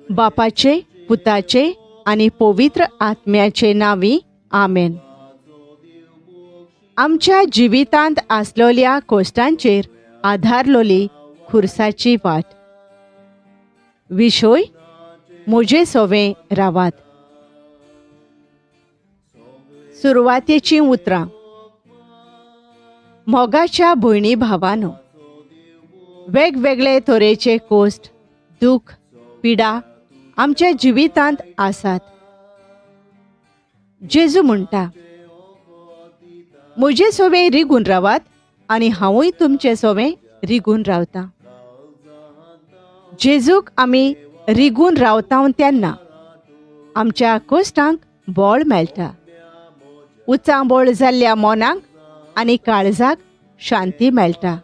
बापाचे, पुताचे आणि पवित्र आत्म्याचे नावी आमेन. आमच्या जिवितांत आसलेल्या कोश्टांचेर आधारलोली खुर्साची वाट. विशय म्हजे सोवे रावात. सुरवातेची उतरां. मोगाच्या भयणी भावांनो, वेगवेगळे तरेचे कोश्ट, दुख, पिडा आमच्या जिवितांत आसात. जेजू म्हणटा, म्हजे सोवे रिगून रावात आनी हांवूय तुमचे सोवे रिगून रावतां. जेजूक आमी रिगून रावता तेन्ना आमच्या कोश्टांक बळ मेळटा. उचांबळ जाल्ल्या मोनाक आनी काळजाक शांती मेळटा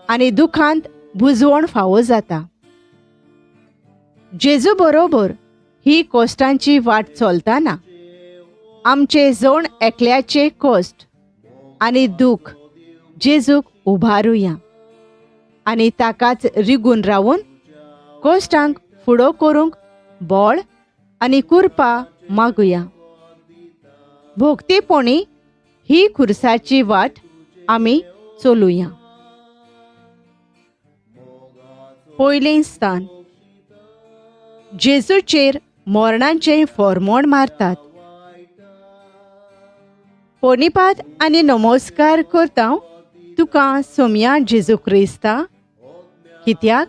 आनी दुखांत बुजवण फावो जाता. जेजू बरोबर ही कोश्टांची वाट चलतना आमचे जण एकल्याचे कोश्ट आनी दुख जेजूक उबारुया आनी ताकाच रिगून रावून कोश्टांक फुडो करूंक बळ आनी कृपा मागुया. भोगतेपणी ही खुर्साची वाट आमी चलुया. पयलें स्थान. जेजूचेर मोरणांचे फॉर्मोण मारतात. पोनिपात आनी नमस्कार करता तुका सोम्या जेजू क्रिस्ता, कित्याक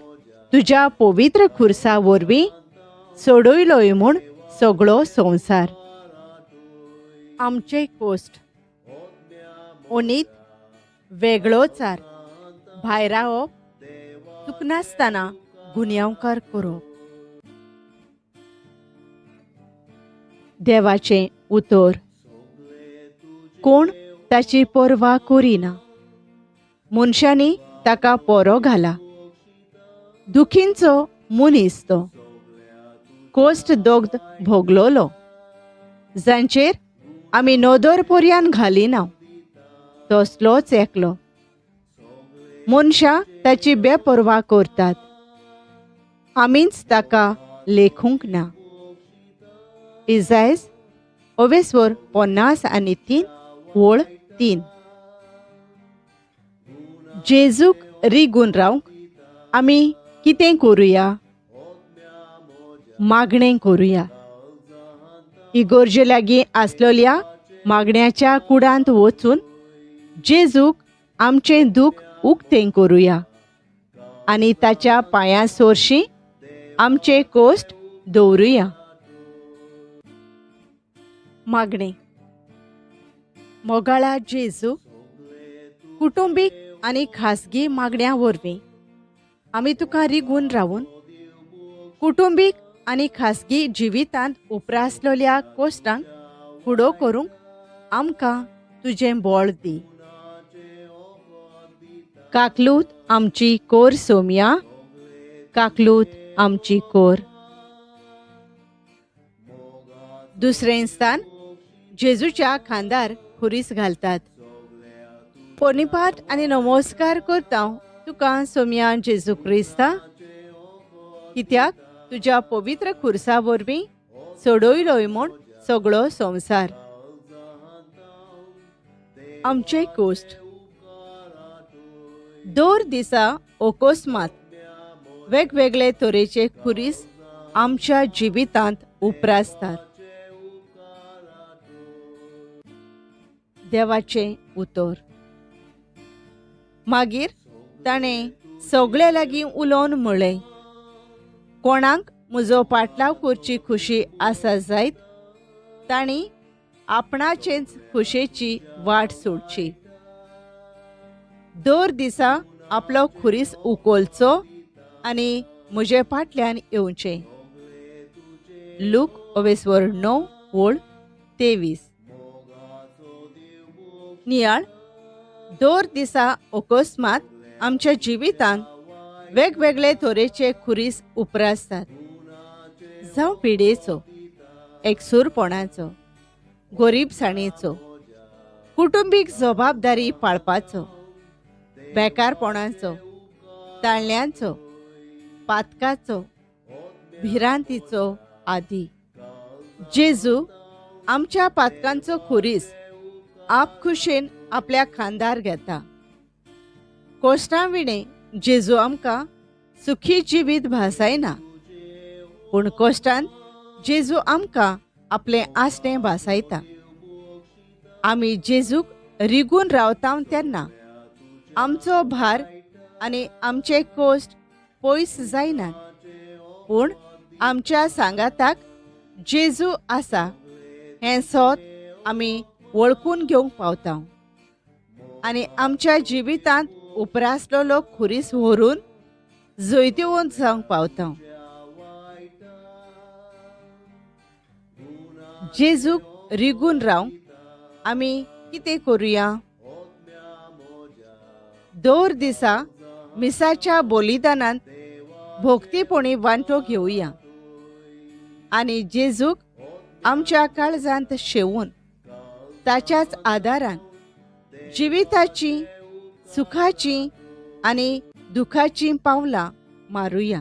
तुज्या पवित्र खुर्सा वरवीं सोडयलोय म्हूण सगळो संवसार. आमचे कोश्ट. ओनीत वेगळोचार, भायर रावप, चुकनासतना गुन्यांवकार करप. देवाचें उतर. कोण ताची पर्वा करिना. मनशांनी ताका पोरो घाला. दुखींचो मनीस तो. कोश्ट दोगद भोगलोलो, जांचेर आमी नदर पर्यान घालिना, तसलोच एकलो. मनशां ताची बेपर्वा करतात. आमीच ताका लेखूंक ना. इजायस 50:3 वळ 3. जेजूक रिगून रावंक आमी कितें करुया? मागणें करुया. इगोर्जे लागीं आसलेल्या मागण्याच्या कुडांत वचून जेजूक आमचें दूख उक्तें करुया आनी ताच्या पांयां सोरशीं आमचे कोश्ट दवरुया. मागणें. मोगाळा जेजू, कुटुंबीक आनी खासगी मागण्या वरवीं आमी तुका रिगून रावून कुटुंबीक आनी खासगी जिवितांत उपरासलेल्या कोश्टांक फुडो करूंक आमकां तुजें बळ दी. काकलूत आमची कोर सोम्या, काकलूत आमची कोर. दुसरें स्थान. जेजूच्या खांदार खुरीस घालतात. पोनिपाट आनी नमस्कार करता तुका सोम्या जेजू क्रिस्ता, कित्याक तुज्या पवित्र खुर्सा वरवीं सोडयलोय म्हूण सगळो संवसार. आमचे कोश्ट. दर दिसा अकस्मात वेगवेगळे तरेचे खुरीस आमच्या जिवितांत उपरासतात. देवाचें उतर. मागीर ताणें सगळे लागीं उलोवन म्हणलें, कोणाक म्हजो पाटलाव करची खुशी आसा जायत तांणी आपणाचेच खुशेची वाट सोडची. दर दिसा आपलो खुरीस उखलचो आनी म्हजे फाटल्यान येवचें. लूक 9:23. नियाळ. दर दिसा अकस्मात आमच्या जिवितांत वेगवेगळे तरेचे खुरीस उपरासतात. जावं पिडेचो, एकसूरपणाचो, गरीबसाणेचो, कुटुंबीक जबाबदारी पाळपाचो, बेकारपणाचो, ताळण्यांचो, पातकाचो, भिरांतीचो आदी. जेजू आमच्या पातकांचो खुरीस आपखुशेन आपल्या खांदार घेता. कोश्टां विणे जेजू आमकां सुखी जिवीत भासायना, पूण कोश्टांत जेजू आमकां आपले आसणे भासायता. आमी जेजूक रिगून रावता तेन्ना आमचो भार आनी आमचे कोश्ट पयस जायनात, पूण आमच्या सांगाताक जेजू आसा हें सोत आमी वळखून घेवंक पावता आनी आमच्या जिवितांत उपरासलेलो खुरीस व्हरून जैतिवंत जावंक पावता. जेजूक रिगून रावंक आमी कितें करुया? दर दिसा मिसाच्या बलिदानांत भोक्तीपणी वांटो घेवया आनी जेजूक आमच्या काळजांत शेवून ताच्याच आदारान जिविताची, सुखाची आनी दुखाची पावलां मारुया.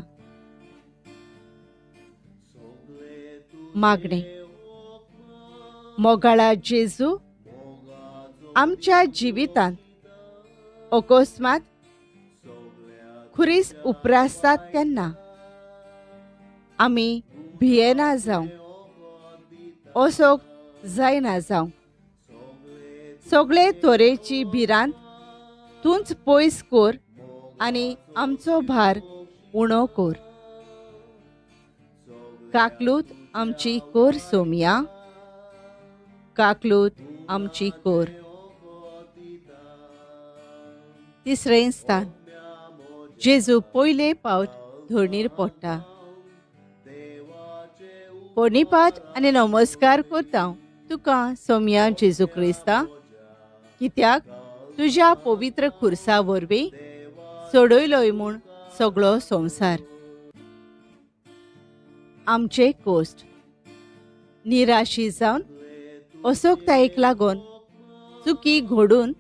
मागणे. मोगाळा जेजू आमच्या जिवितांत अकस्मात खुरीस उपरासतात तेन्ना आमी भियेना जावं, असोक जायना जावं. सगळे तोरेची भिरांत तूंच पयस कोर आनी आमचो भार उणो कोर. काकलूत आमची कोर सोम्या, काकलूत आमची कोर. तिसरें स्थान. जेजू पयले पावट धरणीर पडटा. पोनिपात आनी नमस्कार करता तुका सोम्या जेजू क्रिस्ता, कित्याक तुज्या पवित्र खुर्सा वरवीं सोडयलोय म्हूण सगळो संवसार. आमचे कोश्ट. निराशी जावन असोकतायेक लागून चुकी घडून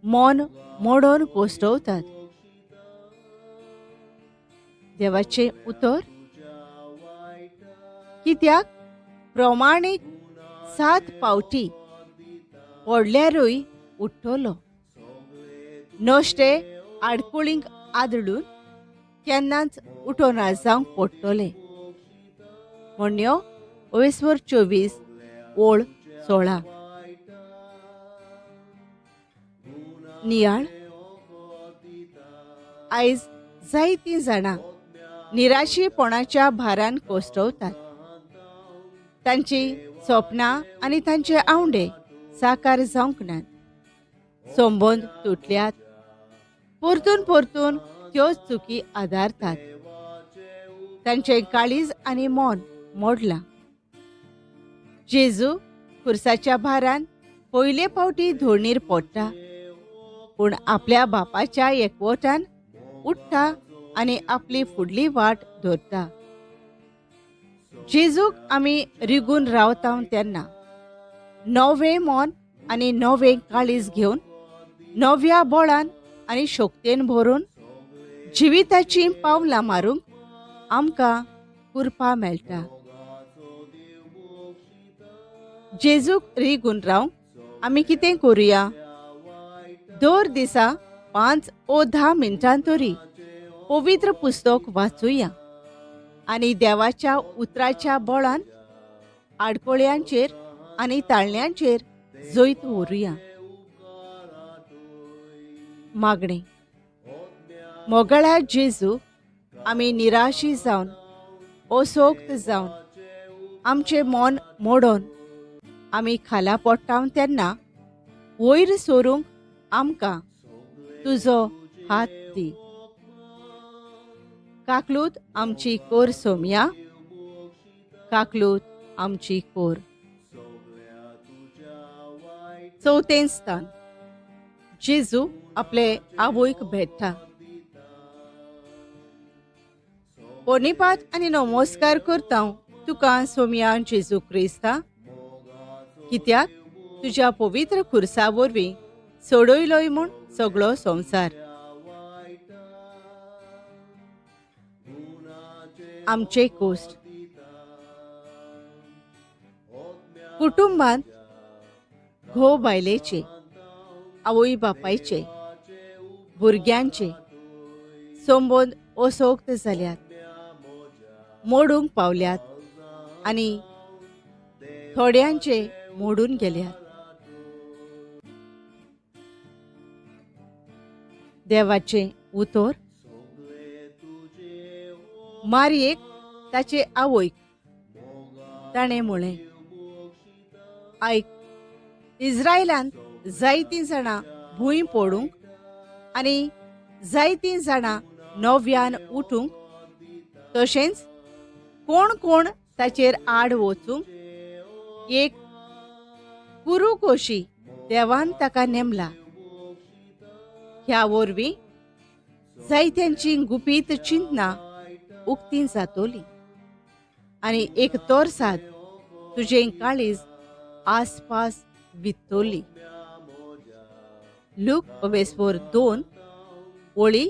मन मोडोन कोश्टवतात. देवाचे उतर. कित्याक प्रमाणीक 7 पावटी पडल्यारूय उठ्ठलो, नश्टे आडकुळींक आदळून केन्नाच उठोना जावंक पडटले. म्हणयो 24 ओळ 16. नियाळ. आयज जायतीं जाणां निराशीपणाच्या भारान कोश्टवतात. तांची स्वप्नां आनी तांचे आवंडे साकार जावंक नात. संबंद तुटल्यात. परतून परतून त्योच चुकी आदारतात. तांचे काळीज आनी मन मोडलां. जेजू खुर्साच्या भारान पयले फावटी धरणीर पडटा, पूण आपल्या बापाच्या एकवटान उठ्ठा आनी आपली फुडली वाट धरता. जेजूक आमी रिगून रावता तेन्ना नवें मन आनी नवें काळीज घेवन नव्या बळान आनी शक्तीन भरून जिविताची पावलां मारूंक आमकां कृपा मेळटा. जेजूक रिगून रावंक आमी कितें करुया? दर दिसा 5 वा 10 मिनटां तरी पवित्र पुस्तक वाचुया आनी देवाच्या उतराच्या बळान आडकोळ्यांचेर आनी ताळण्यांचेर जैत व्हरुया. मागणे. मोगाळा जेजू आमी निराशी जावन असोक्त जावन आमचे मन मोडोन आमी खाला पडटा तेन्ना वयर सोरूंक आमकां तुजो हात दी. काकलूत आमची कोर सोम्या, काकलूत आमची कोर. चौथें स्थान. जेजू आपले आवयक भेटता. पोनिपात आनी नमस्कार करता तुका सोम्या जेजू क्रिस्ता, कित्याक तुज्या पवित्र खुर्सा वरवीं सोडयलोय म्हूण सगळो संवसार. आमचे कोस्ट. कुटुंबांत घोव बायलेचे, आवय बापायचे, भुरग्यांचे संबंद ओसोक्त जाल्यात, मोडूंक पावल्यात आनी थोड्यांचे मोडून गेल्यात. देवाचे उतर. मारयेक ताचे आवयक ताणें म्हळें, आयक, इस्रायलांत जायतीं जाणां भूंय पडूंक आनी जायतीं जाणां नव्यान उठूंक, तशेंच कोण कोण ताचेर आड वचूंक, एक कुरू कोशी देवान ताका नेमला. ह्या वरवीं जायत्यांची गुपीत चिंतना उक्तीं जातोली आनी एक तोरसाद तुजें काळीज आसपास वित्तोली. लूक 2 ओळी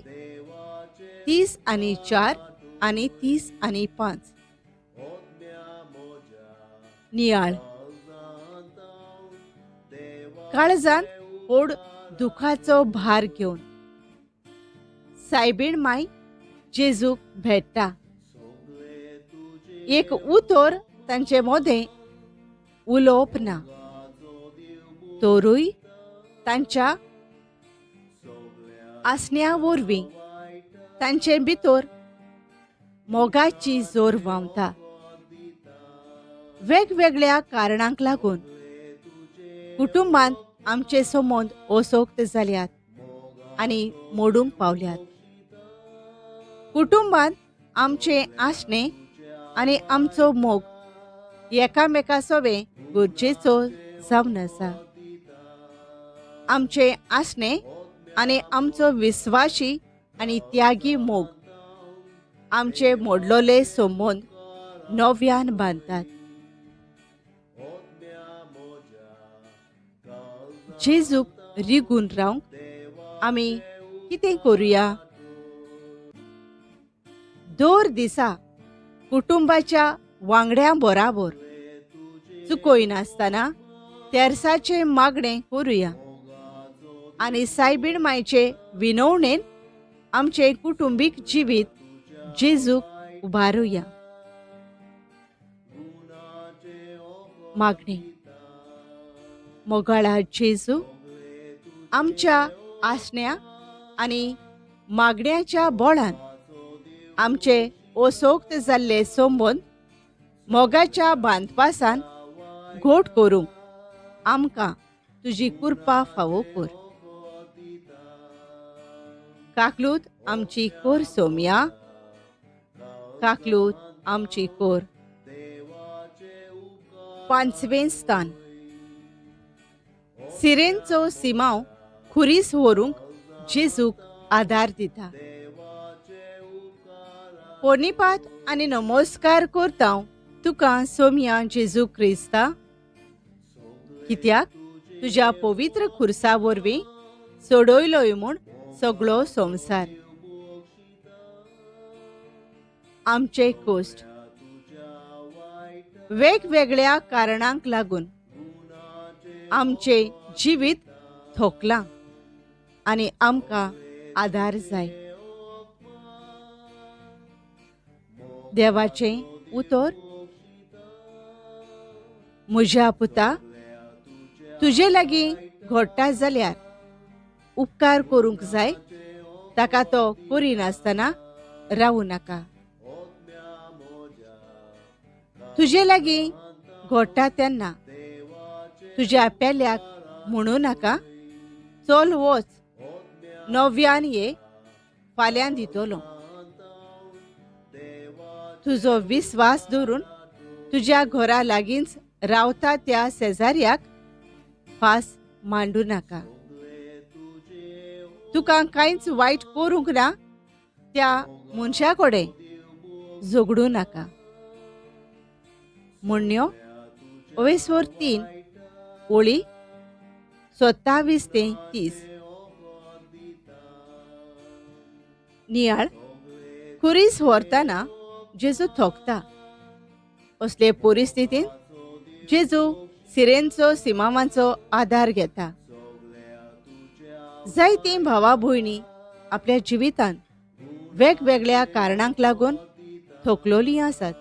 30-4 आनी 30-5. नियाळ. काळजांत व्हड दुखाचो भार घेवन सायबीण माय जेजूक भेटता. एक उतर तांचे मोदें उलोवप ना, तोरूय तांच्या आसण्या वरवीं तांचे भितर मोगाची जोर व्हांवता. वेगवेगळ्या कारणांक लागून कुटुंबांत आमचे संबंद ओसोक्त जाल्यात आनी मोडूंक पावल्यात. कुटुंबांत आमचे आसणे आनी आमचो मोग एकामेका सोबे गरजेचो जावन आसा. आमचे आसणे आनी आमचो विस्वाशी आनी त्यागी मोग आमचे मोडलोले संबंद नव्यान बांदतात. जेजूक रिगून रावंक आमी कितें करुया? दर दिसा कुटुंबाच्या वांगड्यां बराबर चुकोयनासतना तेर्साचे मागणें करुया आनी सायबीण मायचे विनवणेन आमचे कुटुंबीक जिवीत जेजूक उबारुया. मागणी. मोगाळा जेजू, आमच्या आसण्या आनी मागण्याच्या बोळान आमचे ओसोक्त जाल्ले संबंद मोगाच्या बांदपासान घोट करूंक आमकां तुजी कृपा फावो कर. काकलूत आमची कोर सोम्या, काकलूत आमची कोर. 5वें स्थान. सिरेनचो सिमाव खुरीस व्हरूंक जेजूक आदार दिता. पोर्णिपात आनी नमस्कार करता तुका सोम्या जेजू क्रिस्ता, कित्याक तुज्या पवित्र खुर्सा वरवीं सोडयलोय म्हूण सगळो संवसार. आमचे कोस्ट. वेगवेगळ्या कारणांक लागून आमचे जिवीत थोकलां आनी आमकां आदार जाय. देवाचें उतर. म्हज्या पुता, तुजे लागीं घडटा जाल्यार उपकार करूंक जाय, ताका तो करिनासतना रावूं नाका. तुजे लागीं घडटा तेन्ना तुज्या पेल्याक म्हणू नाका, चल वच, नव्यान ये, फाल्यां दितलो. तुजो विस्वास धरून तुज्या घरा लागींच रावता त्या शेजाऱ्याक फास मांडू नाका. तुका कांयच वायट करूंक ना त्या मनशा कडेन झगडूं नाका. म्हणण्यो 3 ओळी 27 ते 30. नियाळ. खुरीस व्हरतना जेजू थोकता. असले परिस्थितीत जेजू सिरेंचो सिमामांचो आधार घेता. जायतीं भावा भयणी आपल्या जिवितांत वेगवेगळ्या कारणांक लागून थोकलोलीं आसात.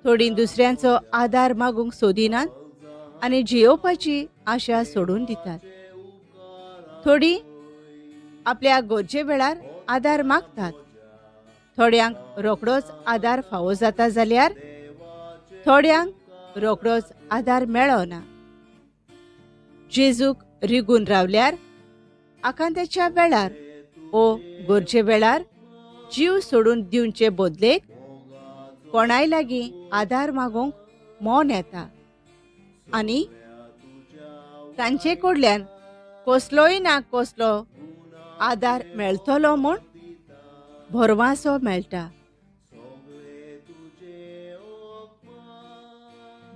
थोडीं दुसऱ्यांचो आधार मागूंक सोदिनात आनी जियोवपाची आशा सोडून दितात. थोडीं आपल्या गरजे वेळार आधार मागतात. थोड्यांक रोखडोच आधार फावो जाता जाल्यार थोड्यांक रोखडोच आधार मेळना. जेजूक रिगून रावल्यार आकांताच्या वेळार ओ गरजे वेळार जीव सोडून दिवचे बदलेक कोणाय लागीं आधार मागूंक मोन येता आनी तांचे कडल्यान कसलोय ना कसलो आधार मेळटलो म्हूण भरवंसो मेळटा.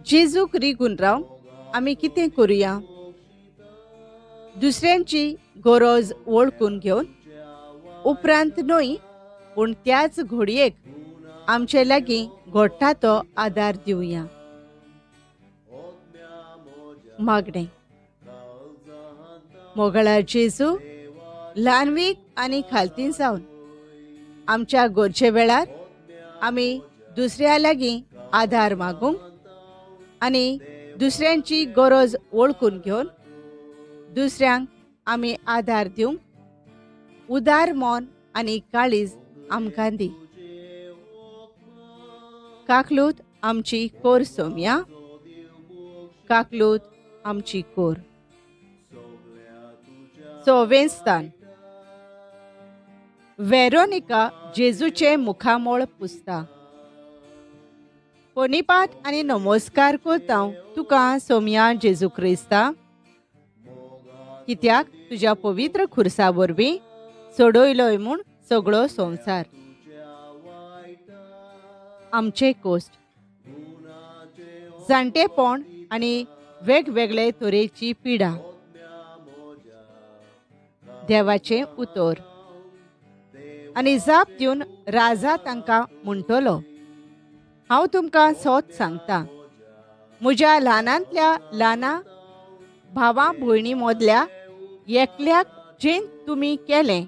जेजूक रिगून रावन आमी कितें करुया? दुसऱ्यांची गरज वळखून घेवन उपरांत न्हय पूण त्याच घडयेक आमचे लागीं घडटा तो आधार दिवया. मागणें. मोगळा जेजू ल्हानवीक आनी खालतीन जावन आमच्या गरजे वेळार आमी दुसऱ्या लागीं आधार मागूंक आनी दुसऱ्यांची गरज वळखून घेवन दुसऱ्यांक आमी आधार दिवंक उदार मोन आनी काळीज आमकां दी. काकलूत आमची कोर सोम्या. काकलूत आमची कोर. 6वें स्थान. वेरोनिका जेजूचे मुखामोळ पुसता. पोनिपाट आनी नमस्कार करता तुका सोम्या जेजू क्रिस्ता, कित्याक तुज्या पवित्र खुर्सा वरवीं सोडयलोय म्हूण सगळो संवसार. आमचे कोस्ट. जाणटेपण आनी वेगवेगळे तरेची पिडा. देवाचें उतर. आनी जाप दिवन राजा तांकां म्हणटलो, हांव तुमकां सोत सांगता, म्हज्या ल्हानांतल्या ल्हाना भावां भयणी मदल्या एकल्याक जें तुमी केलें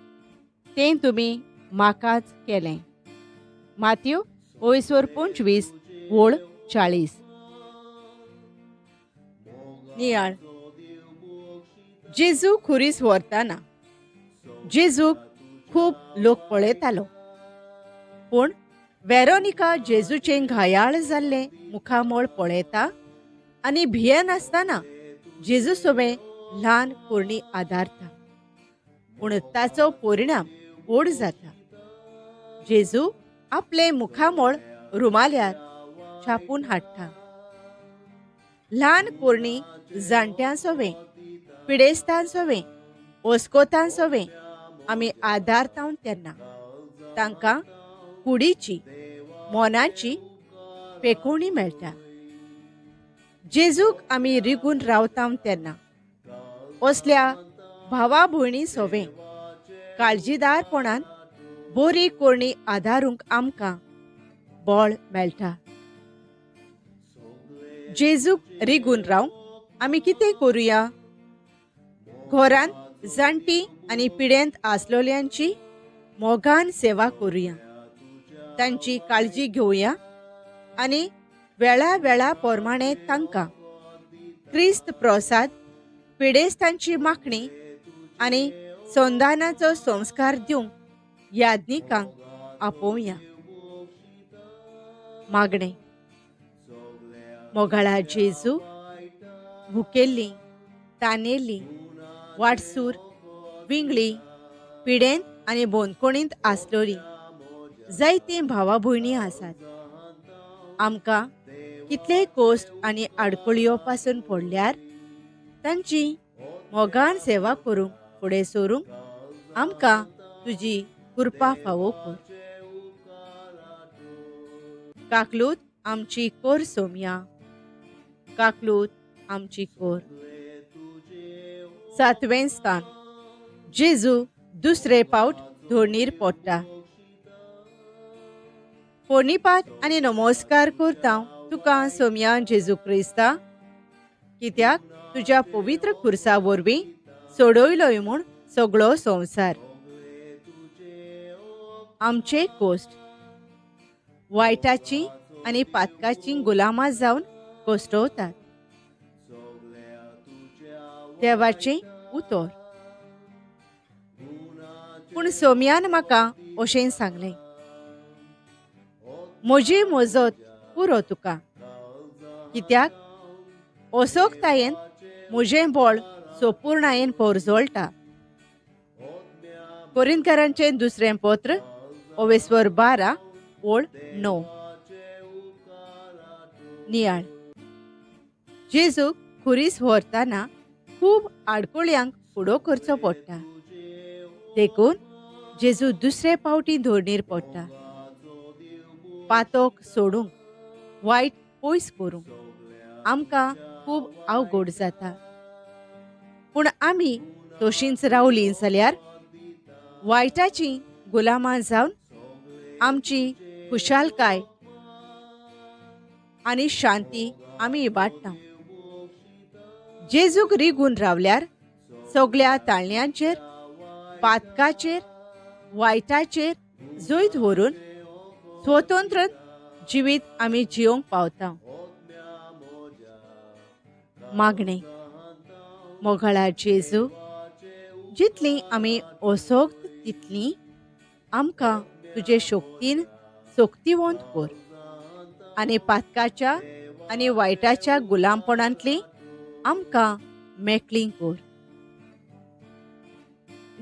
तें तुमी म्हाकाच केलें. माथ्यू 25:40. नियाळ. जेजू खुरीस व्हरताना जेजूक खूब लोक पळयतालो, पूण वेरोनिका जेजूचें घायाळ जाल्लें मुखामोळ पळयता आनी भियेनासतना जेजू सोबे ल्हान कोरणी आदारता. पूण ताचो परिणाम व्हड जाता. जेजू आपले मुखामोळ रुमाल्यार छापून हाडटा. ल्हान कोरणी जाणट्यां सोबे पिडेस्तां सोबे ओस्कोतां सोबे आमी आदारता तेन्ना तांकां कुडीची मोनाची पेखोवणी मेळटा. जेजूक आमी रिगून रावता तेन्ना असल्या भावा भयणी सोबे काळजीदारपणान बरी कोरणी आदारूंक आमकां बळ मेळटा. जेजूक रिगून रावंक आमी कितें करुया? घरांत जाणटी आनी पिडेंत आसलोल्यांची मोगान सेवा करुया. तांची काळजी घेवया आनी वेळा वेळा प्रमाणे तांकां क्रिस्त प्रसाद, पिडेस्तांची माखणी आनी संदानाचो संस्कार दिवंक याज्ञिकांक आपोवया. मागणें. मोगाळा जेजू भुकेल्लीं, तानेल्लीं, वाटसूर, विंगळी, पिडेंत आनी बोंदकोणींत आसलोलीं जायतीं भावा भयणी आसात. आमकां कितलेय कोस्ट आनी आडकोळयो पासून पडल्यार तांची मोगान सेवा करूंक फुडें सरूंक आमकां तुजी कृपा फावो कर. काकलूत आमची कोर सोम्या. काकलूत आमची कोर. 7वें स्थान. जेजू दुसरे पावट धोणीर पडटा. पोर्णिपात आनी नमस्कार करता तुका सोम्या जेजू क्रिस्ता, कित्याक तुज्या पवित्र खुर्सा वरवीं सोडयलोय म्हूण सगळो संवसार. आमचे कोस्ट वायटाची आनी पातकाची गुलामां जावन कोसटवतात. देवाचें उतर. पूण सोम्यान म्हाका अशें सांगलें, म्हजी मजत पुरो तुका, कित्याक असोकतायेन म्हजें बळ सोपूर्णायेन परजोळटा. कोरिंथकारांचें दुसरें पत्र 12:9. नियाळ. जेजूक खुरीस व्हरतना खूब आडकोळ्यांक फुडो करचो पडटा. देखून जेजू दुसरे पावटी धोरणीर पडटा. पातोक सोडूंक, वायट पयस करूंक आमकां खूब अवघड जाता. पूण आमी तशींच रावलीं जाल्यार वायटाची गुलामां जावन आमची खुशालकाय आनी शांती आमी इबाडटा. जेजूक रिगून रावल्यार सगळ्या ताळण्यांचेर, पातकाचेर, वायटाचेर जैत व्हरून स्वतंत्र जिवीत आमी जिवंक पावता. मागणें. मोगाळा जेजू, जितलीं आमी असोक्त तितलीं आमकां तुजे शक्तीन सोक्तिवंत कर आनी पातकाच्या आनी वायटाच्या गुलामपणांतलीं आमकां मेकळीं कर.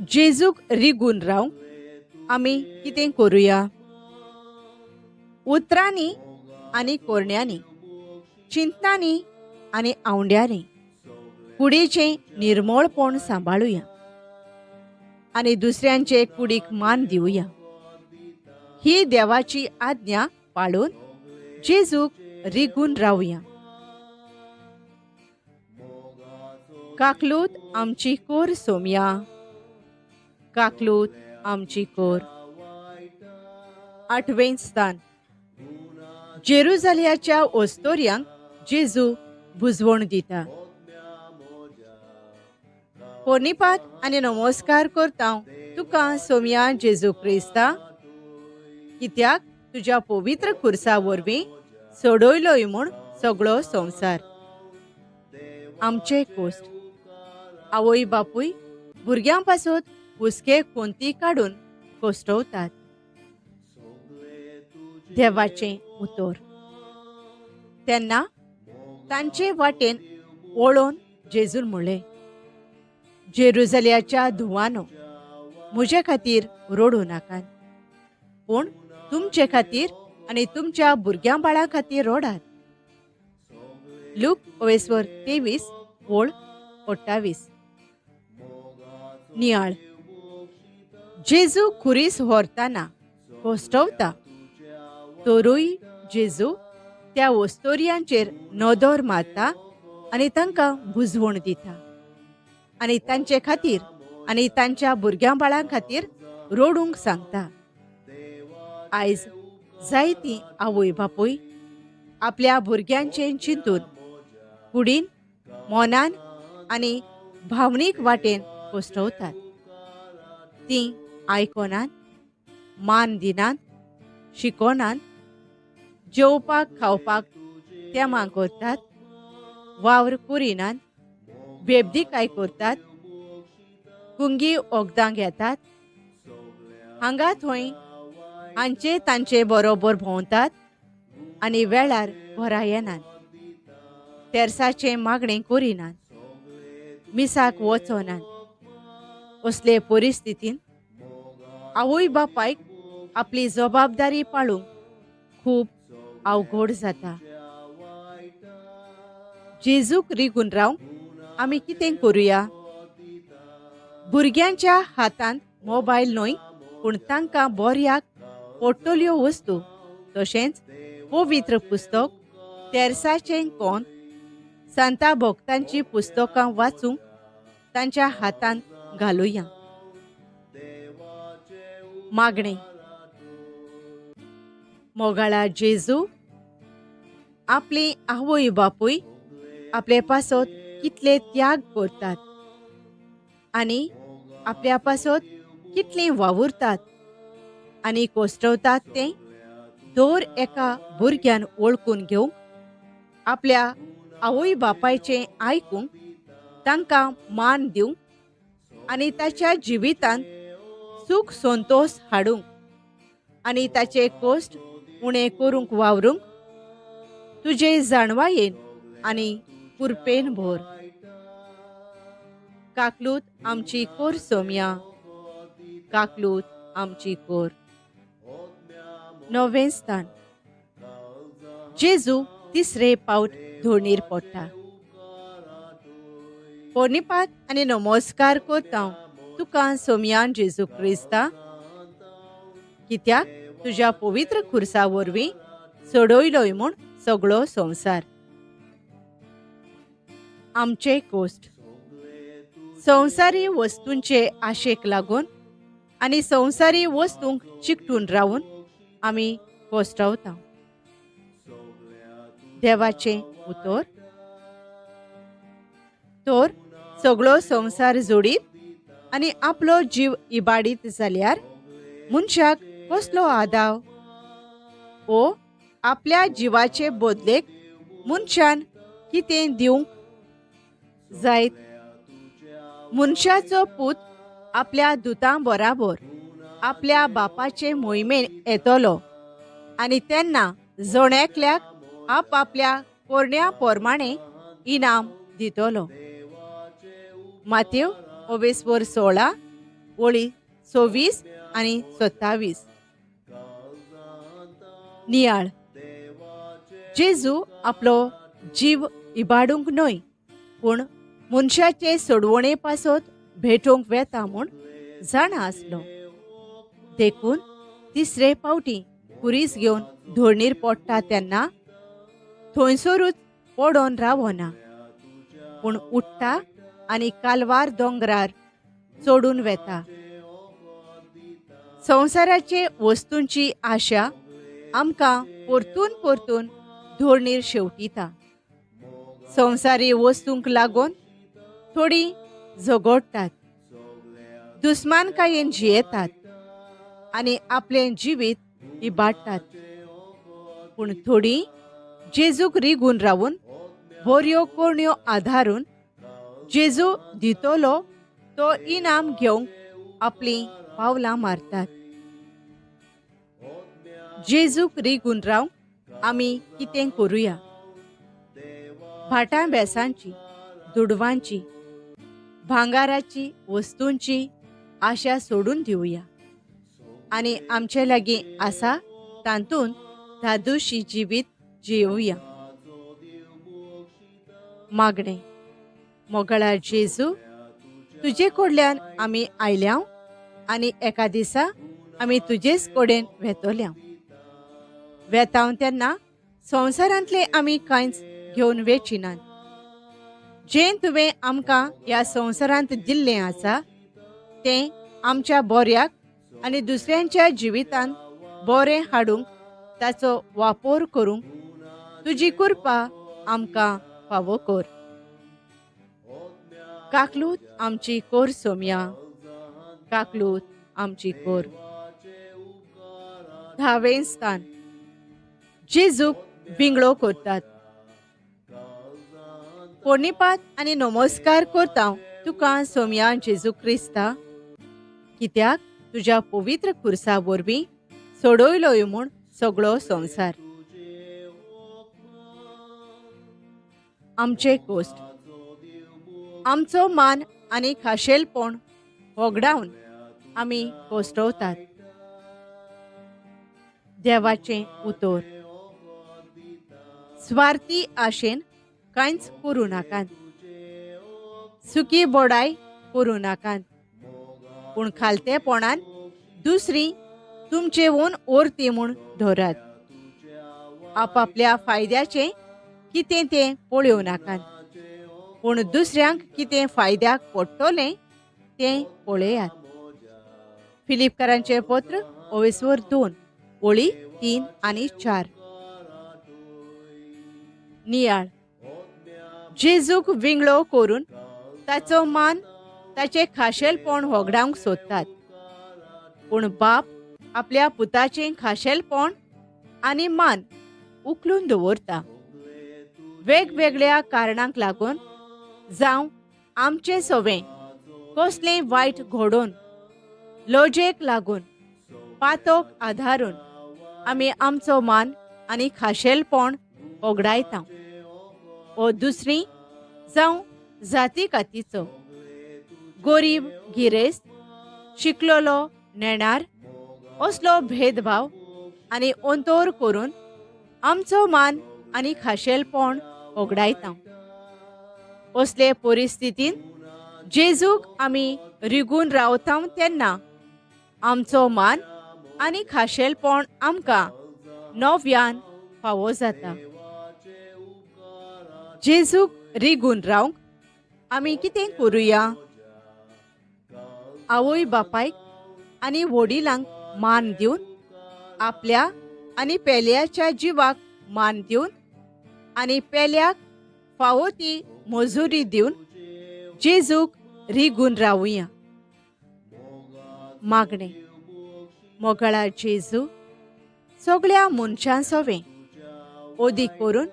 जेजूक रिगून रावंक आमी कितें करुया? उतरांनी आनी कोरण्यांनी, चिंतनांनी आनी आंवड्यांनी कुडीचें निर्मळपण सांबाळुया आनी दुसऱ्यांचे कुडीक मान दिवया. ही देवाची आज्ञा पाळून जेजूक रिगून रावया. काकलूत आमची कोर सोम्या, काकलूत आमची कोर. 8वें स्थान. जेरुजालेमाच्या ओस्तोऱ्यांक जेजू बुजवण दिता. पोर्णिपात आनी नमस्कार करता तुका सोम्या जेजू क्रिस्ता, कित्याक तुज्या पवित्र खुर्सा वरवीं सोडयलोय म्हूण सगळो संवसार. आमचे कोस्ट. आवय बापूय भुरग्यां पासून हुस्के कोंती काडून कोसटवतात. देवाचें उतर. तेन्ना तांचे वाटेन वळोवन जेजून म्हणलें, जेरुजालेमाच्या धुवानो, म्हजे खातीर रडूं नाकात, पूण तुमचे खातीर आनी तुमच्या भुरग्यां बाळां खातीर रडात. लूक 23:28. नियाळ. जेजू खुरीस व्हरतना कोसटवता, तोरूय जेजू त्या ओस्तोऱ्यांचेर नदर मारता आनी तांकां बुजवण दिता आनी तांचे खातीर आनी तांच्या भुरग्यां बाळां खातीर रडूंक सांगता. आयज जायतीं आवय बापूय आपल्या भुरग्यांचें चिंतून कुडीन, मोनान आनी भावनीक वाटेन कोसटवतात. तीं आयकोनात, मान दिनात, शिकोनात, जेवपाक खावपाक तेमा करतात, वावर करिनात, बेबदीकाय करतात, कुंगी वखदां घेतात, हांगा थंय हांचे तांचे बरोबर भोंवतात आनी वेळार घरा येनात. तेर्साचें मागणें करिनात, मिसाक वचनात. असले परिस्थितीन आवय बापायक आपली जबाबदारी पाळूंक खूब अवघड जाता. जेजूक रिगून रावंक आमी कितें करुया? भुरग्यांच्या हातांत मोबायल न्हय, पूण तांकां बऱ्याक पडटल्यो वस्तू तशेंच पवित्र पुस्तक, तेर्साचें कोंत, संता भक्तांची पुस्तकां वाचूंक तांच्या हातांत घालुया. मागणें. मोगाळा जेजू आपली आवय बापूय आपले पासत कितले त्याग करतात आणि आपल्या पासत कितले वावुरतात आणि कोसटवतात ते दर एका भुरग्यान वळखून घेवंक आपल्या आवय बापायचें आयकूंक तांकां मान दिवंक आणि ताच्या जिवितांत सुख संतोष हाडूंक आणि ताचे कोश्ट उणे करूंक वावरूंक तुजे जाणवायेन आणि कुरपेन भर. काकलूत आमची कोर सोम्या, काकलूत आमची कोर. नवें स्थान. जेजू तिसरे पावट धोणीर पडटा. पोरनिपात आनी नमस्कार करता तुका सोम्यान जेजू क्रिस्ता, कित्याक तुज्या पवित्र खुर्सा वरवीं सोडयलोय म्हूण सगळो संवसार. आमचे कोश्ट. संवसारी वस्तूंचे आशेक लागून आनी संवसारी वस्तूंक चिकटून रावून आमी कोश्टावता. देवाचें उतर. तर सगळो संवसार जोडीत आनी आपलो जीव इबाडीत जाल्यार मनशाक कसलो आदाव? ओ आपल्या जिवाचे बदलेक मनशान कितें दिवंक जायत? मनशाचो पूत आपल्या दुतां बराबर आपल्या बापाचे मोहिमेन येतलो आनी तेन्ना जणेकल्याक आपल्या कोरण्या पोरमाणे इनाम दितलो. मातेव 22:16 वळी 26 आनी 27. नियाळ. जेजू आपलो जीव इबाडूंक न्हय पूण मनशाचे सोडवणे पासत भेटोवंक वेता म्हूण जाणा आसलो. देखून तिसरे पावटी कुरीस घेवन धोरणीर पडटा तेन्ना थंयसरूच पडोन रावना पूण उठ्ठा आनी कालवार दोंगरार चडून वेता. संवसाराचे वस्तूंची आशा आमकां परतून परतून धोरणीर शेवटिता. संवसारी वस्तूंक लागून थोडी झगडटात, दुस्मानकायेन जियेतात आनी आपलें जिवीत इबाडटात. पूण थोडी जेजूक रिगून रावून बऱ्यो कोणयो आधारून जेजू दितलो तो इनाम घेवंक आपलीं पावलां मारतात. जेजूक रिगून रावंक आमी कितें करुया? भाटां बेसांची, दुडवांची, भांगाराची वस्तूंची आशा सोडून दिवया आनी आमचे लागीं आसा तातूंत धादोशी जिवीत जियोया. मागणें. मोगाळा जेजू, तुजे कडल्यान आमी आयल्या आनी एका दिसा आमी तुजेच कडेन वेतोल्या. वेताव तेन्ना संवसारांतले आमी कांयच घेवन वेचिनात. जें तुवें आमकां ह्या संवसारांत दिल्लें आसा तें आमच्या बऱ्याक आनी दुसऱ्यांच्या जिवितांत बरें हाडूंक ताचो वापर करूंक तुजी कृपा आमकां फावो कर. काकलूत आमची कोर सोम्या, काकलूत आमची कोर. 10वें स्थान. जेजूक विंगडो करतात. पोरनिपात आनी नमस्कार करता तुका सोम्या जेजू क्रिस्ता, कित्याक तुज्या पवित्र खुर्सा वरवीं सोडयलोय म्हूण सगळो संवसार. आमचे कोश्ट. आमचो मान आनी खाशेलपण होगडावन आमी कोश्टवतात. देवाचें उतर. स्वार्थी आशेन कांयच करूं नाकात, सुकी बोडाय करूं नाकात, पूण खालतेपणान दुसरी तुमचे ओन ओरती म्हूण धरात. आपापल्या फायद्याचें कितें तें पळोवं नाकात, पूण दुसऱ्यांक कितें फायद्याक पडटलें तें पळयात. फिलिपकारांचें पत्र 2:2 वळी 3 आणि 4. नियाळ. जेजूक विंगडो करून ताचो मान ताचे खाशेलपण होगडावंक सोदतात. पूण बाप आपल्या पुताचें खाशेलपण आनी मान उखलून दवरता. वेगवेगळ्या कारणांक लागून जावं आमचे सवें कसलेंय वायट घडोवन लोजेक लागून पातोक आधारून आमी आमचो मान आनी खाशेलपण होगडायता. ओ दुसरी जावं जाती कातीचो, गरीब गिरेस्त, शिकलोलो नेणार असलो भेदभाव आनी अंतोर करून आमचो मान आनी खाशेलपण होगडायता. असले परिस्थितीन जेजूक आमी रिगून रावता तेन्ना आमचो मान आनी खाशेलपण आमकां नव्यान फावो जाता. जेजूक रिगून रावंक आमी कितें करुया? आवय बापायक आनी वडिलांक मान दिवन, आपल्या आनी पेल्याच्या जिवाक मान दिवन आनी पेल्याक फावो ती मजुरी दिवन जेजूक रिगून रावुया. मागणें. मोगळा जेजू, सगळ्या मनशां सवें ओदी करून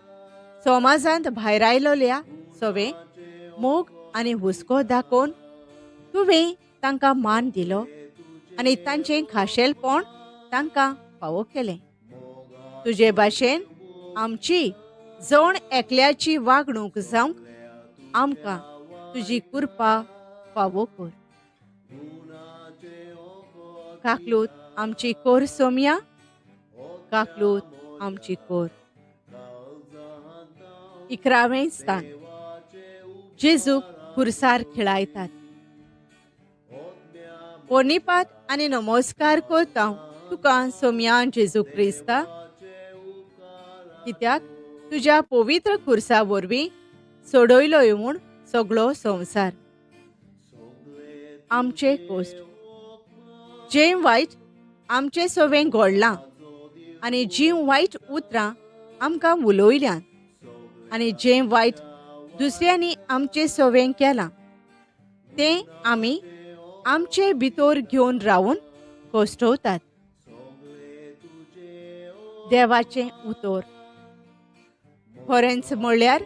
समाजांत भायर आयलोल्या सवें मोग आनी हुस्को दाखोवन तुवें तांकां मान दिलो आनी तांचें खाशेलपण तांकां फावो केलें. तुजे भाशेन आमची जण एकल्याची वागणूक जावंक आमकां तुजी कृपा फावो कर. काकलूत आमची कोर सोम्या, काकलूत आमची कोर. 11वें स्थान. जेजूक खुर्सार खिळायतात. पोर्णिपात आनी नमस्कार करता तुका सोम्या जेजू क्रिस्ता, कित्याक तुज्या पवित्र खुर्सा वरवीं सोडयलो म्हूण सगळो संवसार. आमचे कोश्ट. जें वायट आमचे सवें घडलां आनी जीं वायट उतरां आमकां उलोयल्यान आनी जें वायट दुसऱ्यांनी आमचे सवें केलां तें आमी आमचे भितर घेवन रावन कोश्टवतात. देवाचें उतर. खरेंच म्हणल्यार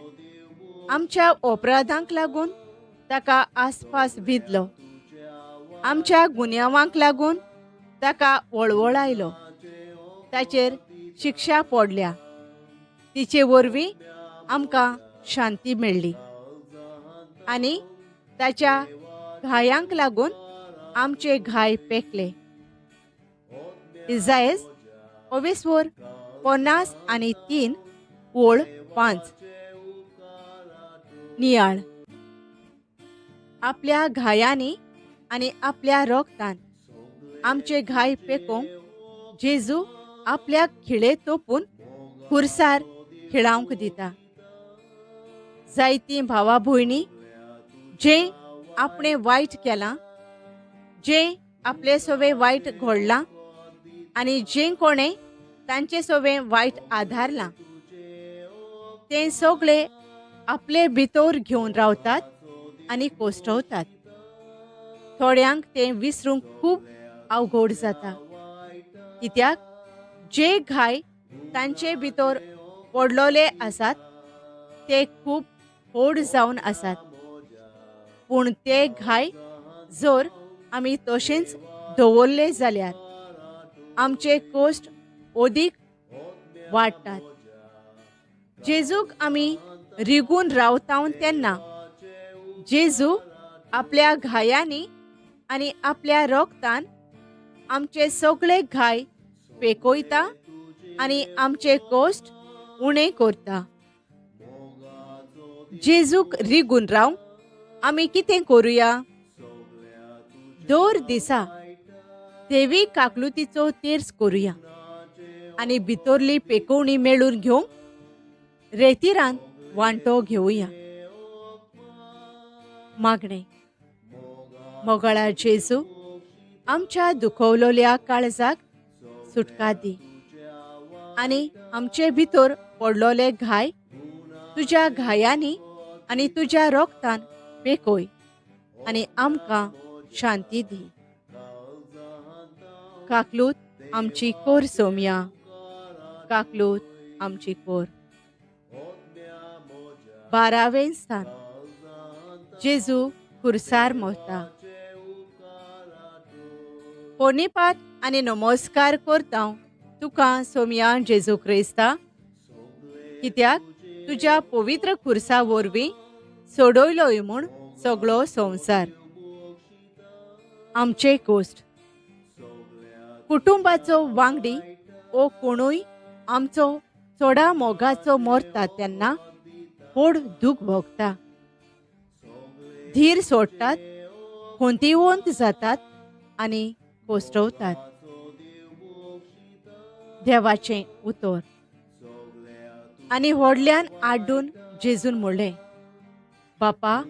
आमच्या अपराधांक लागून ताका आसपास भिदलो, आमच्या गुन्यांवांक लागून ताका वळवळायलो, ताचेर शिक्षा पडल्या, तिचे वरवीं आमकां शांती मेळ्ळी आनी ताच्या घायांक लागून आमचे घाय पेकले. इसायस 50:3 ओळ 5. नियाळ. आपल्या घायांनी आनी आपल्या रोगतान आमचे घाय पेकोवंक जेजू आपल्याक खिळे तोपून खुर्सार खिळावंक दिता. जायतीं भावा भयणी जें आपणें वायट केलां, जें आपले सवें वायट घडलां आनी जें कोणें तांचे सवें वायट आदारलां, तें सगळें आपले भितर घेवन रावतात आनी कोश्टवतात. थोड्यांक तें विसरूंक खूब अवघड जाता, कित्याक जे घाय तांचे भितर पडलोले आसात ते खूब व्हड जावन आसात. पूण ते घाय जर आमी तशेंच दवरले जाल्यार आमचे कोश्ट ओदीक वाडटात. जेजूक आमी रिगून रावता तेन्ना जेजू आपल्या घायांनी आनी आपल्या रोगतान आमचे सगळे घाय पेकयता आनी आमचे कोश्ट उणे करता. जेजूक रिगून रावंक आमी कितें करुया? दर दिसा देवी काकलुतीचो तेर्स करुया आनी भितरली पेकोवणी मेळून घेवंक रेतीरान वांटो घेवया. मागणें. मोगळा जेजू, आमच्या दुखवलोल्या काळजाक सुटका दी. आनी आमचे भितर पडलोले घाय तुज्या घायांनी आनी तुज्या रोगतान पेकोय आनी आमकां शांती दी. काकलूत आमची कोर सोम्या, काकलूत आमची कोर. 12वें स्थान. जेजू खुर्सार मोता. पोनिपात आनी नमस्कार करता तुका सोम्या जेजू क्रिस्ता, कित्याक तुज्या पवित्र खुर्सा वरवीं सोडयलोय म्हूण सगळो संवसार. आमचे कोश्ट. कुटुंबाचो वांगडी ओ कोणूय आमचो चोडा मोगाचो मरता तेन्ना व्हड दूख भोगता. धीर सोडटात, खोंतिवंत जातात आनी कोश्टवतात. देवाचें उतर. आनी व्हडल्यान आड्डून जेजून म्हणलें, बापा,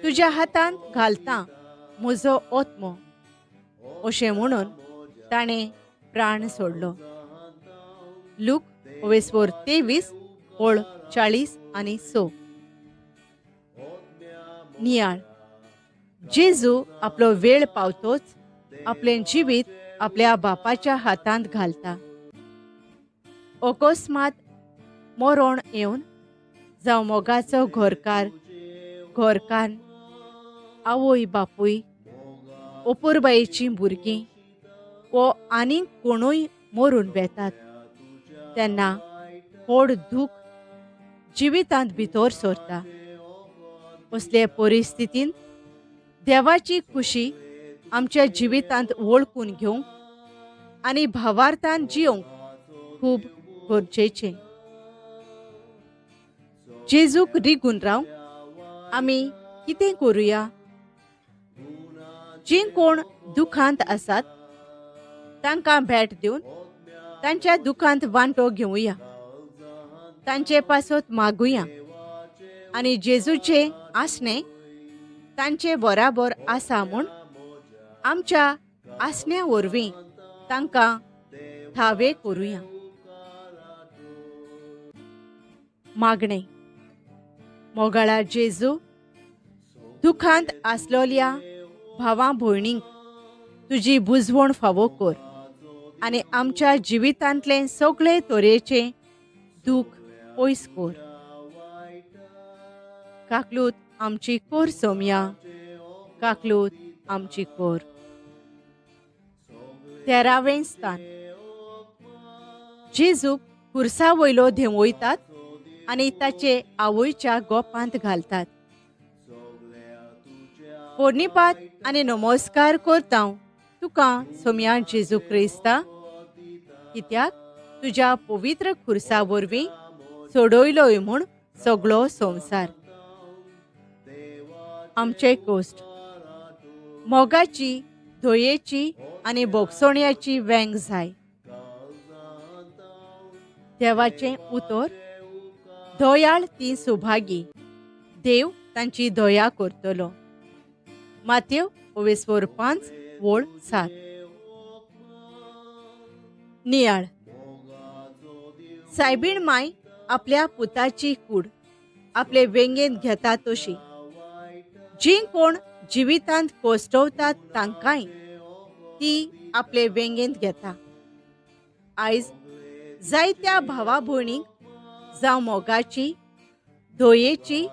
तुज्या हातांत घालतां म्हजो ओत्मो. अशें म्हणून ताणें प्राण सोडलो. लूक 23:40-46. नियाळ. जेजू आपलो वेळ पावतोच आपलें जिवीत आपल्या बापाच्या हातांत घालता. अकस्मात मरण येवन जावं मोगाचो घरकान, आवय बापूय, अपुरबायेचीं भुरगीं वो आनीक कोणूय मरून वेतात तेन्ना व्हड दूख जिवितांत भितर सरता. असले परिस्थितींत देवाची खुशी आमच्या जिवितांत वळखून घेवंक आनी भावार्थान जियोंक खूब गरजेचें. जेजूक रिगून रावंक आमी कितें करुया? जीं कोण दुखांत आसात तांकां भेट दिवन तांच्या दुखांत वांटो घेवया, तांचे पासत मागुया आनी जेजूचे आसणे तांचे बराबर आसा म्हूण आमच्या आसण्या वरवीं तांकां थावे करुया. मागणें. मोगाळा जेजू, दुखांत आसलोल्या भावां भयणींक तुजी बुजवण फावो कर आनी आमच्या जिवितांतलें सगळे तरेचें दूख पयस कर. काकलूत आमची कोर सोम्या, काकलूत आमची कोर. 13वें स्थान. जेजूक खुर्सा वयलो देंवयतात आनी ताचे आवयच्या गोपांत घालतात. पोरनिपात आनी नमस्कार करता तुका सोम्या जेजू क्रिस्ता, कित्याक तुज्या पवित्र खुर्सा वरवीं सोडयलोय म्हूण सगळो संवसार. आमचे कोश्ट. मोगाची, धोयेची आनी बोगसोण्याची वेंग जाय. देवाचें उतर. दयाळ ती सुभागी, देव तांची दया करतलो. मातेव 24:5-7. नियाळ. सायबीण माय आपल्या पुताची कूड आपले वेंगेंत घेता तशी जीं कोण जिवितांत कोश्टवतात तांकांय ती आपले वेंगेंत घेता. आयज जायत्या भावा भयणींक जावं मोगाची, धोयेची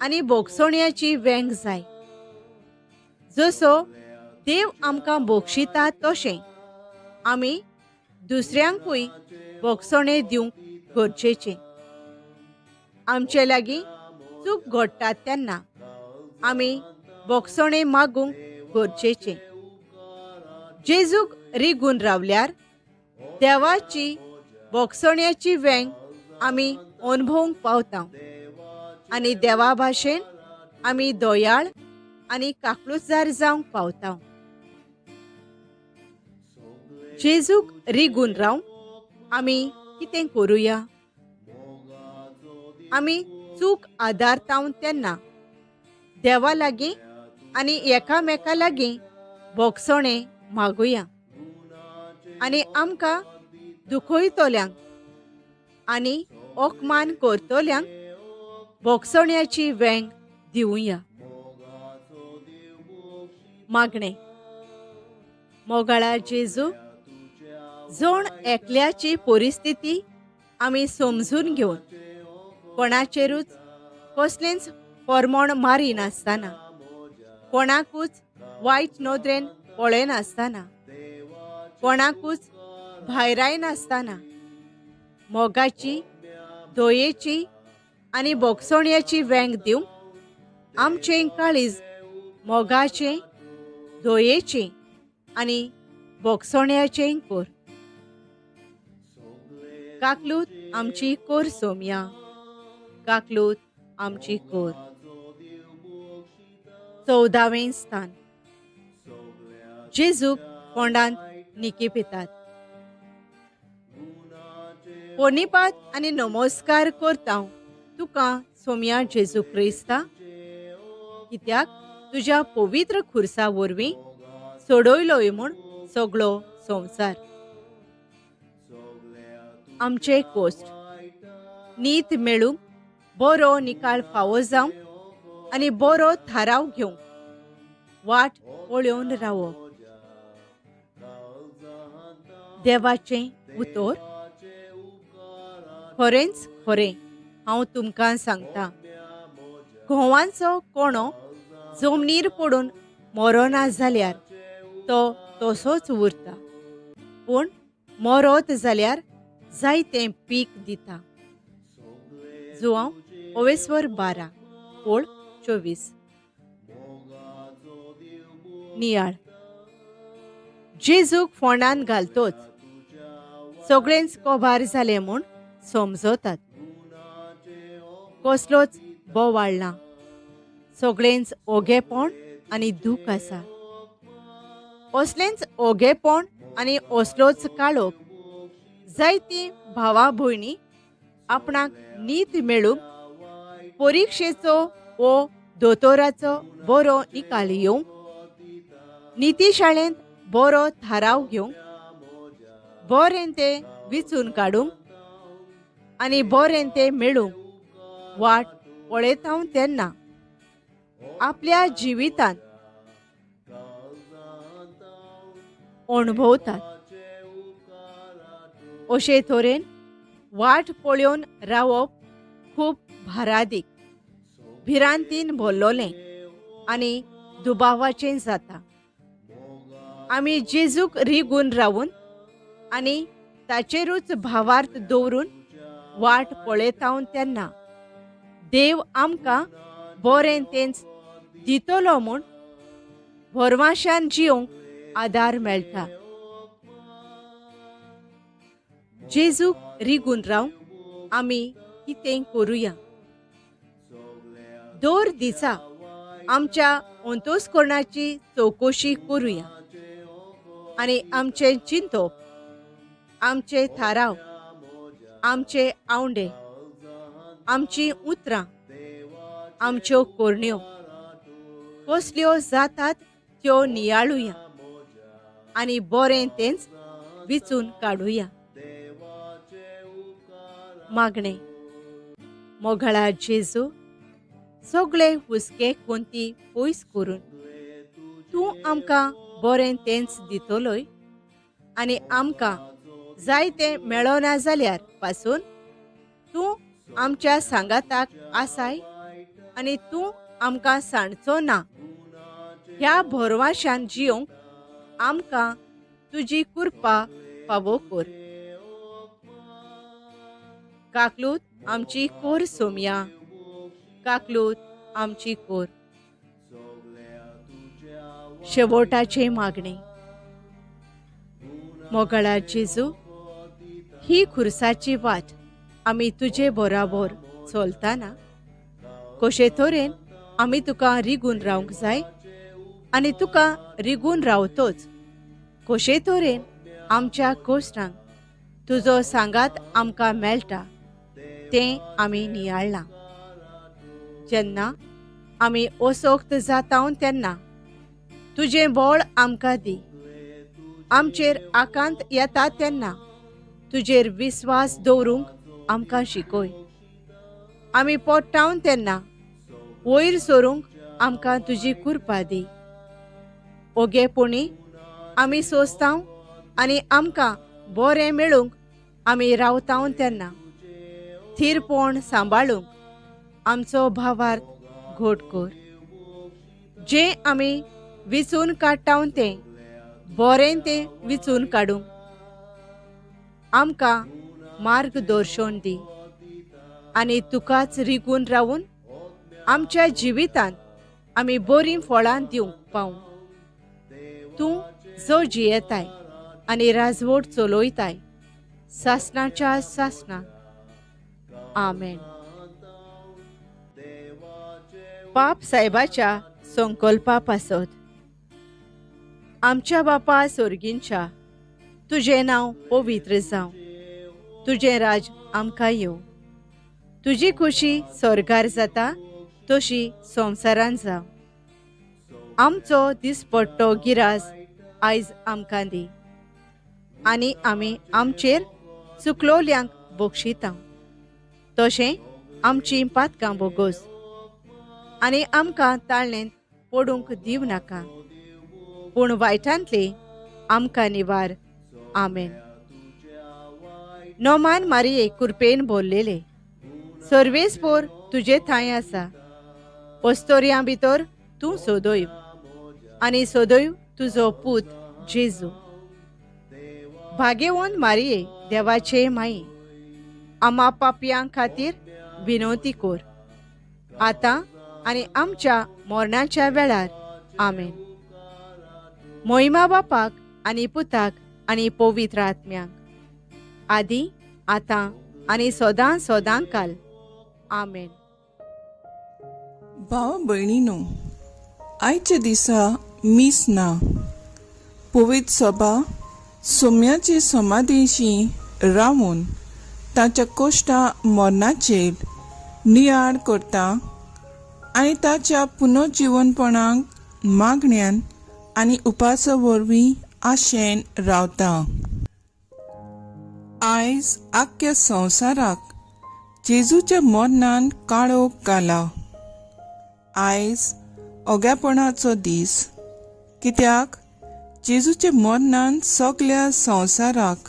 आनी बोगसोण्याची वेंग जाय. जसो देव आमकां बोगशिता तशें आमी दुसऱ्यांकूय बोगसोणें दिवंक गरजेचें. आमचे लागीं चूक घडटा तेन्ना आमी बोगसोणें मागूंक गरजेचें. जेजूक रिगून रावल्यार देवाची बोगसोण्याची वेंग आमी अनुभवूंक पावता आनी देवा भाशेन आमी दयाळ आनी काकलूतजार जावंक पावता. जेजूक रिगून रावंक आमी कितें करुया? आमी चूक आदारतां तेन्ना देवा लागीं आनी एकामेका लागीं बोगसोणें मागुया आनी आमकां दुखयतल्यांक आनी ओकमान करतल्यांक भोगसण्याची वेंग दिवया. मागणें. मोगाळा जेजू, जोण एकल्याची परिस्थिती आमी समजून घेवन कोणाचेरूच कसलेंच फर्मोण मारिनासतना, कोणाकूच वायट नदरेन पळयनासतना, कोणाकूच भायरायनासतना मोगाची, दयेची आनी भोगसण्याची वेंग दिवंक आमचें काळीज मोगाचें, दयेचें आनी भोगसण्याचें कर. काकलूत आमची कोर सोम्या, काकलूत आमची कोर. 14वें स्थान. जेजूक फोंडांत निकिपितात. पोरनिपात आनी नमस्कार करता तुका सोम्या जेजू क्रिस्ता, कित्याक तुज्या पवित्र खुर्सा वरवीं सोडयलोय म्हूण सगळो संवसार. आमचे कोस्ट नीत मेळूंक, बरो निकाल फावो जावंक आनी बरो थाराव घेवंक वाट पळोवन रावप. देवाचें उतर. खरेंच खरें हांव तुमकां सांगता, घोवांचो कोणो जमनीर पडून मरोना जाल्यार तो तसोच उरता, पूण मरत जाल्यार जायतें पीक दिता. जुआंव 12:12 ओळ 24. नियाळ. जेजूक फोंडांत घालतोच सगळेंच कोबार जालें म्हूण समजतात. कसलोच बोवाळ ना, सगळेंच ओगेपण आनी दूख आसा. असलेंच ओगेपण आनी असलोच काळोख जायतीं भावां भयणी आपणाक नीत मेळूंक, परिक्षेचो वो दोतोराचो बरो निकाल येवंक, नितीशाळेंत बरो थाराव घेवंक, बरें तें विचून काडूंक आनी बरें तें मेळूंक वाट पळयता तेन्ना आपल्या जिवितांत अणभवतात. अशे तरेन वाट पळोवन रावप खूब भारादीक, भिरांतीन भरलोलें आनी दुबावाचें जाता. आमी जेजूक रिगून रावून आनी ताचेरूच भावार्थ दवरून वाट पळयता तेन्ना देव आमकां बरें तेंच दितलो म्हूण भरवशान जियोंक आदार मेळटा. जेजूक रिगून रावंक आमी कितें करुया? दर दिसा आमच्या अंतस्करणाची चवकशी करुया आनी आमचें चिंतप, आमचे थाराव, आमचे आवंडे, आमची उतरां, आमच्यो कोरण्यो कसल्यो जातात त्यो नियाळुया आनी बरें तेंच विचून काडुया. मागणें. मोगाळा जेजू, सगळे हुस्के कोंती पयस करून तूं आमकां बरें तेंच दितलोय आनी आमकां जायतें मेळना जाल्यार पासून तूं आमच्या सांगाताक आसाय आनी तूं आमकां सांडचो ना ह्या भरवशान जियोंक आमकां तुजी कृपा फावो कर. काकलूत आमची कोर सोम्या, काकलूत आमची कोर. शेवटाचे मागणे. मोगाळा जेजू, ही खुर्साची वाट आमी तुजे बराबर चलतना कशे तरेन आमी तुका रिगून रावंक जाय आनी तुका रिगून रावतोच कशे तरेन आमच्या कोश्टांक तुजो सांगात आमकां मेळटा तें आमी नियाळ्ळां. जेन्ना आमी असोक्त जाता तेन्ना तुजें बळ आमकां दी. आमचेर आकांत येता तेन्ना तुजेर विस्वास दवरूंक आमकां शिकय. आमी पोट्टावन तेन्ना वयर सरूंक आमकां तुजी कृपा दी. ओगेपणी आमी सोंसतांव आनी आमकां बरें मेळूंक आमी रावताव तेन्ना थीरपण सांबाळूंक आमचो भावार्थ घोट कर. जें आमी विचून काडटाव तें बरें तें विचून काडूंक आमकां मार्गदर्शन दी आनी तुकाच रिगून रावून आमच्या जिवितांत आमी बरीं फळां दिवंक पावूं. तूं जो जियेताय आनी राजवट चलोयताय सासणाच्या सासणाक. आमेन. बाप साहेबाच्या संकल्पा पासत. आमच्या बापा सोर्गींच्या, तुजें नांव पवित्र जावं. तुजें राज आमकां येवं. तुजी खुशी स्वर्गार जाता तशी संवसारांत जावं. आमचो दिसपट्टो गिरास आयज आमकां दी आनी आमी आमचेर चुकलोल्यांक बक्षितांव. तशें आमची पातकां बोगोस आनी आमकां ताळणेंत पडूंक दिव नाका, पूण वायटांतले आमकां निवार. आमेन. नोमान मारिये कृपेन भरलेले, सर्वेस्पोर तुजे थंय आसा. पस्तोऱ्यां भितर तूं सोदोय आनी सोदोय तुजो पूत जेजू. भाग्यवंत मारिये देवाचे माई, आमा पापयां खातीर विनवती कोर, आतां आनी आमच्या मरणाच्या वेळार. आमेन. मोहिमा बापाक आनी पुताक आनी पवित्र आत्म्याक, आदी आतां आनी सदां सदांकाल. आमेन. भाव भयणीनो, आयच्या दिसा मीस ना. पवित्र सभा सोम्याचे समाधीशी रावून ताच्या कोश्टा मरणाचेर नियाळ करता आनी ताच्या पुनर्जीवनपणाक मागण्यान आनी उपासा वरवीं आशेन रावता. आयज आख्ख्या संवसाराक जेजूच्या मरणान काळोख घाला. आयज ओग्यापणाचो दीस, कित्याक जेजूच्या मरणान सगळ्या संवसाराक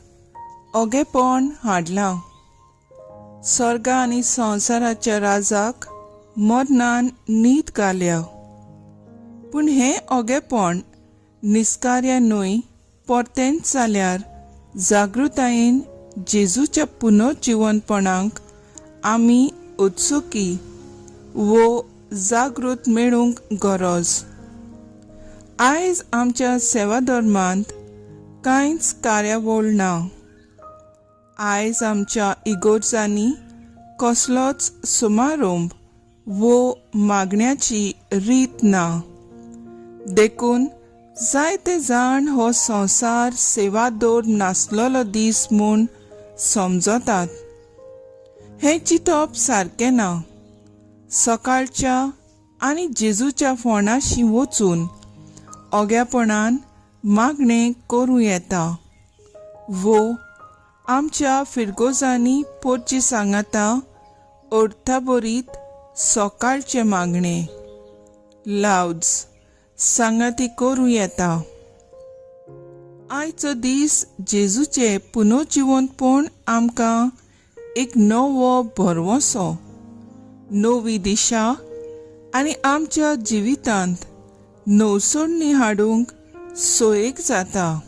ओगेपण हाडलां. स्वर्ग आनी संवसाराच्या राजाक मरणान न्हीद घाल्या. पूण हें ओगेपण निस्कार्या न्हय, परतेंच जाल्यार जागृतायेन जेजूच्या पुनर्जीवनपणाक आमी उत्सुकी वो जागृत मेळूंक गरज. आयज आमच्या सेवा धर्मांत कांयच कार्यावळ ना. आयज आमच्या इगोर्जांनी कसलोच समारंभ वो मागण्याची रीत ना. देखून जायते जाण हो संवसार सेवादोर नासलोलो दीस म्हूण समजतात. हें चिंतप सारकें ना. सकाळच्या आनी जेजूच्या फोंडाशी वचून ओग्यापणान मागणें करूं येता. वो आमच्या फिरगोजांनी पोरची सांगाता अर्थाबरीत सकाळचे मागणे लावज सांगाती करूं येता. आयचो दीस जेजूचे पुनर्जीवनपण आमकां एक नवो भरवंसो, नवी दिशा आनी आमच्या जिवितांत नवसोडणी हाडूंक सोयेक जाता.